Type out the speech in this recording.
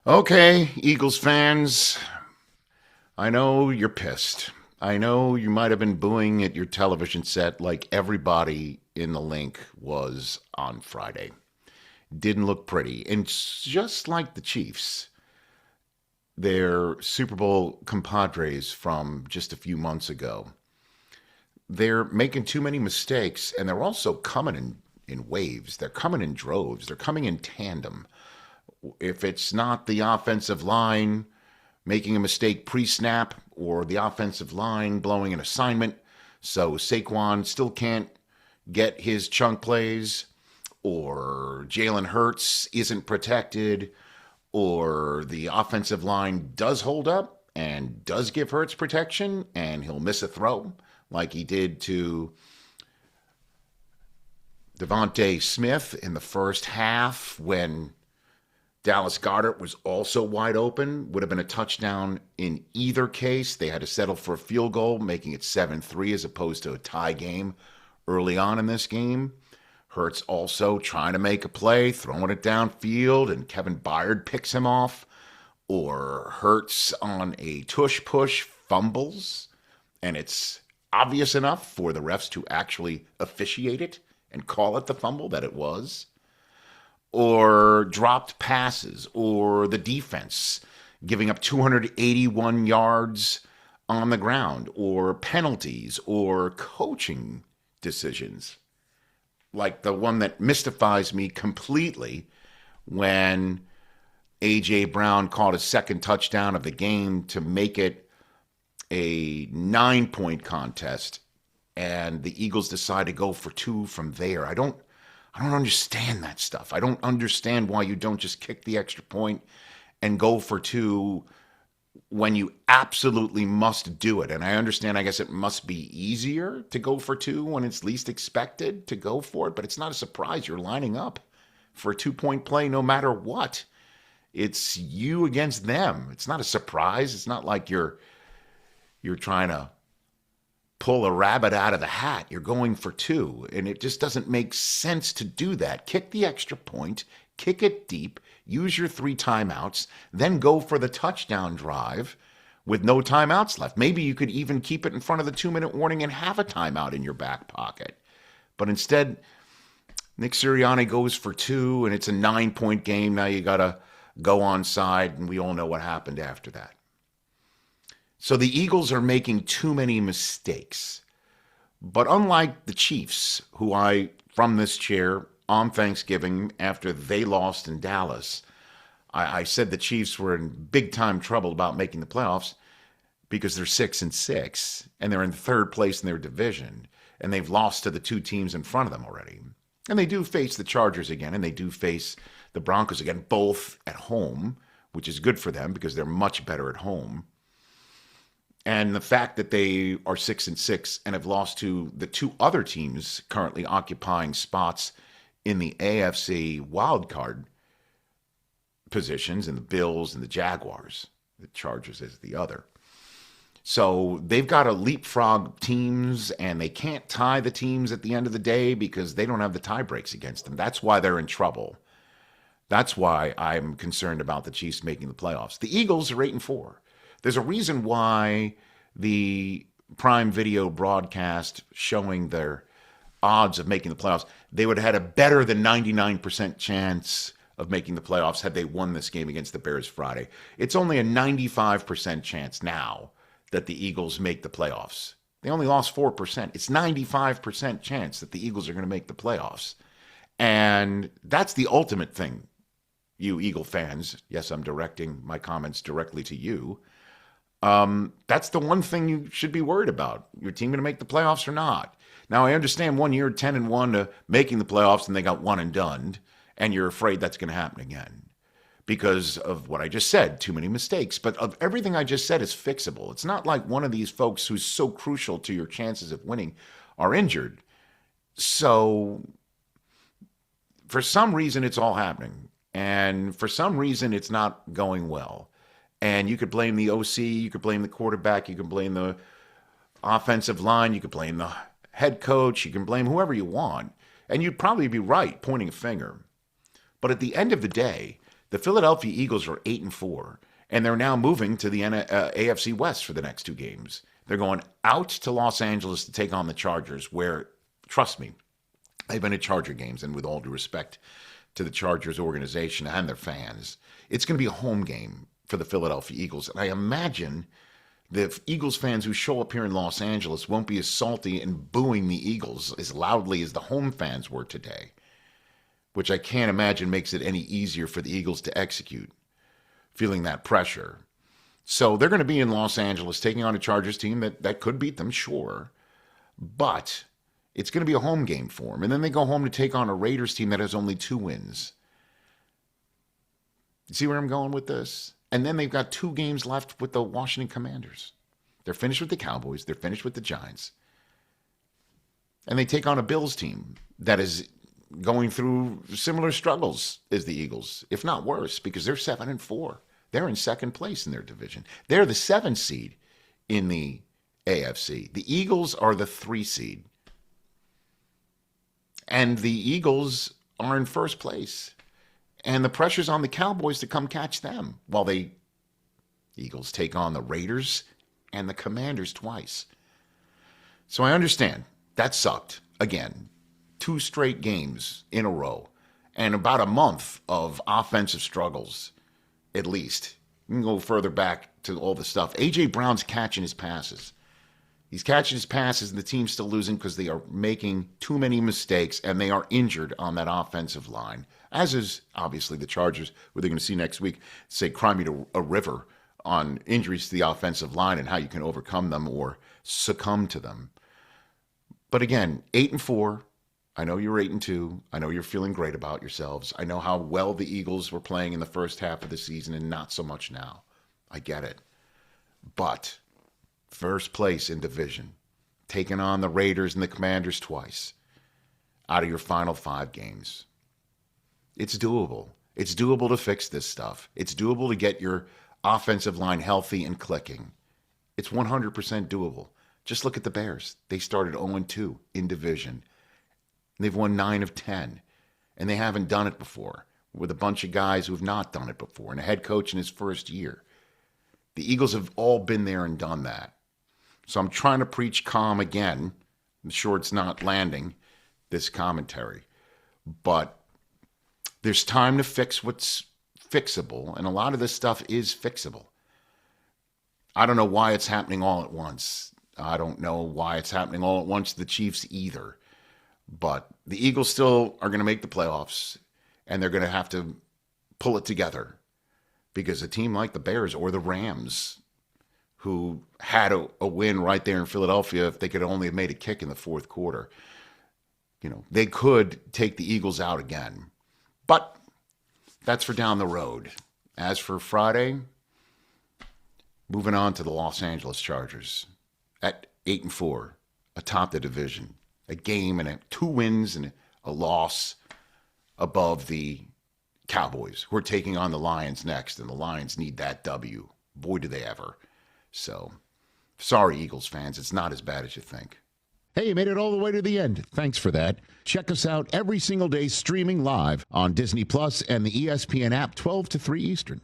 Okay, Eagles fans, I know you're pissed. I know you might have been booing at your television set like everybody in the link was on Friday. Didn't look pretty. And just like the Chiefs, their Super Bowl compadres from just a few months ago, they're making too many mistakes, and they're also coming in waves. They're coming in droves. They're coming in tandem. If it's not the offensive line making a mistake pre-snap or the offensive line blowing an assignment, so Saquon still can't get his chunk plays, or Jalen Hurts isn't protected, or the offensive line does hold up and does give Hurts protection, and he'll miss a throw like he did to Devontae Smith in the first half when Dallas Goedert was also wide open. Would have been a touchdown in either case. They had to settle for a field goal, making it 7-3 as opposed to a tie game early on in this game. Hurts also trying to make a play, throwing it downfield, and Kevin Byard picks him off. Or Hurts on a tush push fumbles, and it's obvious enough for the refs to actually officiate it and call it the fumble that it was. Or dropped passes, or the defense giving up 281 yards on the ground, or penalties, or coaching decisions. Like the one that mystifies me completely when A.J. Brown caught his second touchdown of the game to make it a 9-point contest, and the Eagles decide to go for two from there. I don't understand that stuff. I don't understand why you don't just kick the extra point and go for two when you absolutely must do it. And I understand, I guess it must be easier to go for two when it's least expected to go for it, but it's not a surprise. You're lining up for a 2-point play no matter what. It's you against them. It's not a surprise. It's not like you're trying to pull a rabbit out of the hat. You're going for two, and it just doesn't make sense to do that. Kick the extra point, kick it deep, use your 3 timeouts, then go for the touchdown drive with no timeouts left. Maybe you could even keep it in front of the 2-minute warning and have a timeout in your back pocket. But instead, Nick Sirianni goes for two, and it's a 9-point game. Now you got to go onside, and we all know what happened after that. So the Eagles are making too many mistakes. But unlike the Chiefs, who from this chair on Thanksgiving after they lost in Dallas, I said the Chiefs were in big-time trouble about making the playoffs because they're 6-6, and they're in third place in their division, and they've lost to the 2 teams in front of them already. And they do face the Chargers again, and they do face the Broncos again, both at home, which is good for them because they're much better at home. And the fact that they are 6-6 and have lost to the 2 other teams currently occupying spots in the AFC wildcard positions, in the Bills and the Jaguars. The Chargers is the other. So they've got to leapfrog teams, and they can't tie the teams at the end of the day because they don't have the tie breaks against them. That's why they're in trouble. That's why I'm concerned about the Chiefs making the playoffs. The Eagles are 8-4. There's a reason why the Prime Video broadcast showing their odds of making the playoffs, they would have had a better than 99% chance of making the playoffs had they won this game against the Bears Friday. It's only a 95% chance now that the Eagles make the playoffs. They only lost 4%. It's 95% chance that the Eagles are going to make the playoffs. And that's the ultimate thing, you Eagle fans. Yes, I'm directing my comments directly to you. That's the one thing you should be worried about. Your team going to make the playoffs or not? Now, I understand 1 year 10-1 to making the playoffs and they got one and done, and you're afraid that's going to happen again because of what I just said, too many mistakes. But of everything I just said is fixable. It's not like one of these folks who's so crucial to your chances of winning are injured. So for some reason, it's all happening. And for some reason, it's not going well. And you could blame the OC, you could blame the quarterback, you could blame the offensive line, you could blame the head coach, you can blame whoever you want. And you'd probably be right pointing a finger. But at the end of the day, The Philadelphia Eagles are 8-4, and they're now moving to the AFC West for the next 2 games. They're going out to Los Angeles to take on the Chargers, where, trust me, I've been at Charger games, and with all due respect to the Chargers organization and their fans, it's going to be a home game for the Philadelphia Eagles. And I imagine the Eagles fans who show up here in Los Angeles won't be as salty and booing the Eagles as loudly as the home fans were today, which I can't imagine makes it any easier for the Eagles to execute, feeling that pressure. So they're going to be in Los Angeles taking on a Chargers team that could beat them, sure, but it's going to be a home game for them. And then they go home to take on a Raiders team that has only 2 wins. You see where I'm going with this? And then they've got 2 games left with the Washington Commanders. They're finished with the Cowboys. They're finished with the Giants. And they take on a Bills team that is going through similar struggles as the Eagles, if not worse, because they're 7-4. They're in second place in their division. They're the 7th seed in the AFC. The Eagles are the 3 seed. And the Eagles are in first place. And the pressure's on the Cowboys to come catch them while the Eagles take on the Raiders and the Commanders twice. So I understand. That sucked. Again, 2 straight games in a row and about a month of offensive struggles, at least. You can go further back to all the stuff. A.J. Brown's catching his passes. He's catching his passes, and the team's still losing because they are making too many mistakes, and they are injured on that offensive line, as is obviously the Chargers, who they're going to see next week, say, cry me to a river on injuries to the offensive line and how you can overcome them or succumb to them. But again, 8-4. I know you're 8-2. I know you're feeling great about yourselves. I know how well the Eagles were playing in the first half of the season and not so much now. I get it. But first place in division, taking on the Raiders and the Commanders twice out of your final 5 games. It's doable. It's doable to fix this stuff. It's doable to get your offensive line healthy and clicking. It's 100% doable. Just look at the Bears. They started 0-2 in division. They've won 9 of 10, and they haven't done it before with a bunch of guys who have not done it before and a head coach in his first year. The Eagles have all been there and done that. So I'm trying to preach calm again. I'm sure it's not landing, this commentary. But there's time to fix what's fixable, and a lot of this stuff is fixable. I don't know why it's happening all at once. I don't know why it's happening all at once to the Chiefs either. But the Eagles still are going to make the playoffs, and they're going to have to pull it together because a team like the Bears or the Rams, who had a win right there in Philadelphia, if they could only have made a kick in the fourth quarter, they could take the Eagles out again. But that's for down the road. As for Friday, moving on to the Los Angeles Chargers at 8-4, atop the division. A game and 2 wins and a loss above the Cowboys, who are taking on the Lions next, and the Lions need that W. Boy, do they ever. So, sorry, Eagles fans, it's not as bad as you think. Hey, you made it all the way to the end. Thanks for that. Check us out every single day streaming live on Disney Plus and the ESPN app 12 to 3 Eastern.